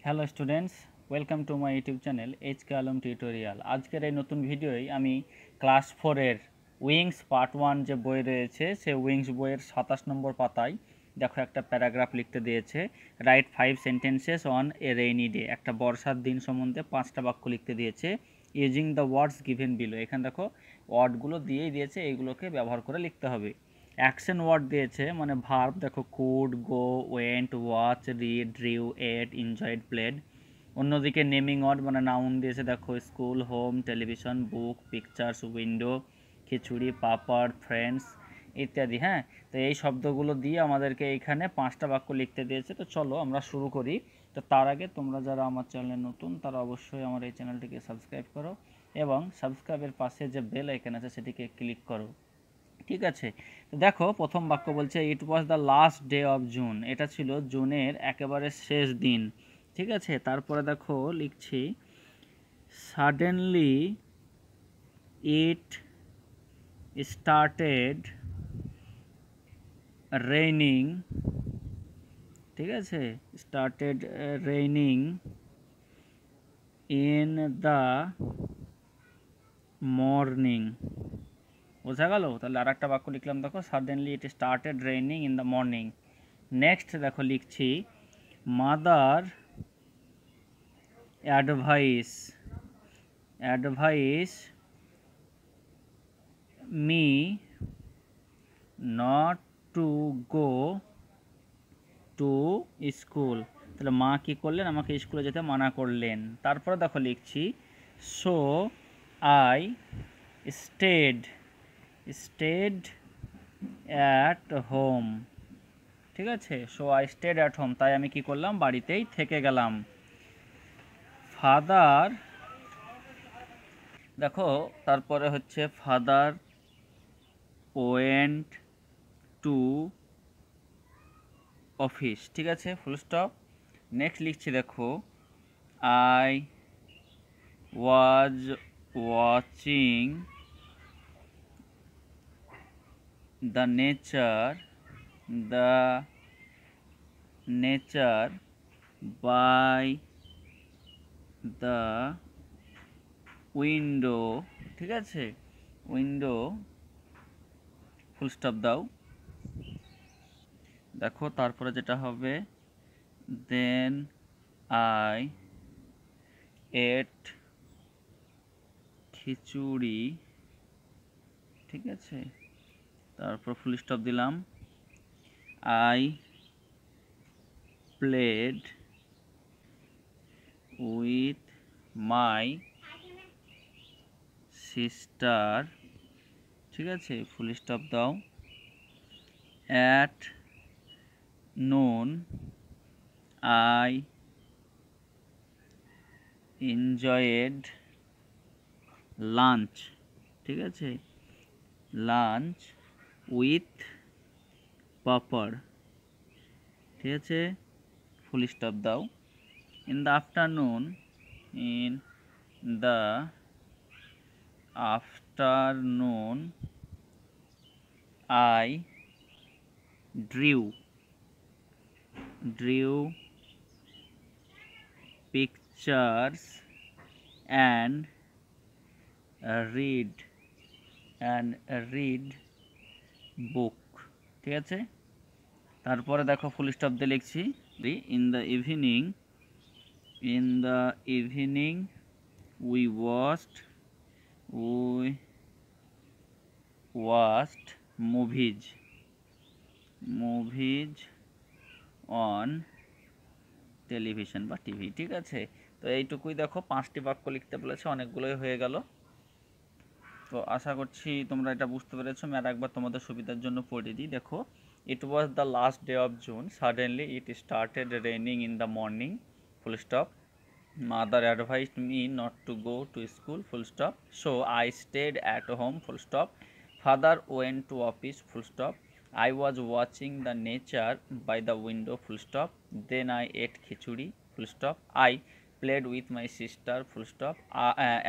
Hello students, welcome to my YouTube channel H K Alam tutorial. আজকের এই নতুন ভিডিওয় আমি ক্লাস 4-এর উইংস পার্ট 1 যে বই রয়েছে সেই উইংস বইয়ের 27 নম্বর পাতায় দেখো একটা প্যারাগ্রাফ লিখতে দিয়েছে, right 5 sentences on a rainy day. একটা বর্ষার দিন সম্বন্ধে 5টা বাক্য লিখতে দিয়েছে using the words given below. এখানে দেখো ওয়ার্ডগুলো দিয়েই দিয়েছে, এইগুলোকে ব্যবহার করে লিখতে হবে। অ্যাকশন ওয়ার্ড দিয়েছে মানে ভার্ব, দেখো could, go, went, watch, read, drew, at, enjoyed, played. অন্যদিকে নেমিং ওয়ার্ড মানে নাউন দিয়েছে, দেখো স্কুল, হোম, টেলিভিশন, বুক, পিকচার্স, উইন্ডো, খিচুড়ি, পাপড়, ফ্রেন্ডস ইত্যাদি। হ্যাঁ, তো এই শব্দগুলো দিয়ে আমাদেরকে এইখানে 5টা বাক্য লিখতে দিয়েছে। তো চলো আমরা শুরু করি। তো তার আগে তোমরা যারা আমার চ্যানেলে নতুন তারা অবশ্যই আমার এই চ্যানেলটিকে সাবস্ক্রাইব করো এবং সাবস্ক্রাইবের পাশে যে বেল আইকন আছে সেটিকে ক্লিক করো। ঠিক আছে, তো দেখো প্রথম বাক্য বলছে it was the last day of June. এটা ছিল জুনের একেবারে শেষ দিন। ঠিক আছে, তারপরে দেখো লিখছি সাডেনলি ইট স্টার্টেড রেইনিং। ঠিক আছে, started raining in the morning. বোঝা গেল? তাহলে আর একটা বাক্য লিখলাম, দেখো suddenly it started raining in the morning. Next দেখো লিখছি mother advice me not to go to school. তাহলে মা কি করলেন? আমাকে স্কুলে যেতে মানা করলেন। তারপরে দেখো লিখছি so I stayed at home. ঠিক আছে, so I stayed at home, তাই আমি কি করলাম? বাড়িতেই থেকে গেলাম। ফাদার, দেখো তারপরে হচ্ছে ফাদার ওয়েন্ট টু অফিস। ঠিক আছে, ফুল স্টপ। নেক্সট লিখছি দেখো I was watching the nature by the window. ঠিক আছে, উইন্ডো ফুল স্টপ দাও। দেখো তারপরে যেটা হবে দেন আই এট খিচুড়ি। ঠিক আছে, তারপর ফুল স্টপ দিলাম। I played with my sister. ঠিক আছে, ফুল স্টপ দাও। At noon I enjoyed lunch. ঠিক আছে, লাঞ্চ উইথ পাপড়। ঠিক আছে, ফুল স্টপ দাও। In the afternoon I drew pictures and read book। ঠিক আছে, তারপরে দেখো ফুল স্টপ দিয়ে লিখছি in the evening we watched movies on television বা টিভি। ঠিক আছে, তো এইটুকুই দেখো 5টি বাক্য লিখতে বলেছে, অনেকগুলোই হয়ে গেল। তো আশা করছি তোমরা এটা বুঝতে পেরেছো। আমি আর একবার তোমাদের সুবিধার জন্য পড়ে দিই। দেখো it was the last day of June, suddenly it started raining in the morning, full stop. Mother advised me not to go to school, full stop. So I stayed at home, full stop. Father went to office, full stop. I was watching the nature by the window, full stop. Then I ate khichuri, full stop. I played with my sister, full stop.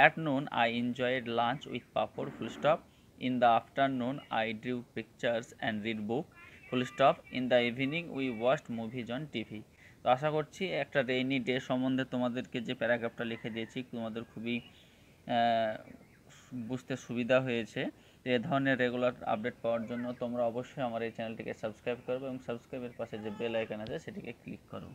At noon I enjoyed lunch with papad, full stop. In the afternoon I drew pictures and read book, full stop. In the evening we watched movies on TV. তো আশা করছি একটা rainy day সম্বন্ধে তোমাদেরকে যে প্যারাগ্রাফটা লিখে দিয়েছি তোমাদের খুবই বুঝতে সুবিধা হয়েছে। তো এ ধরনের রেগুলার আপডেট পাওয়ার জন্য তোমরা অবশ্যই আমার এই চ্যানেলটিকে সাবস্ক্রাইব করবে এবং সাবস্ক্রাইবের পাশে যে বেল আইকন আছে সেটিকে ক্লিক করো।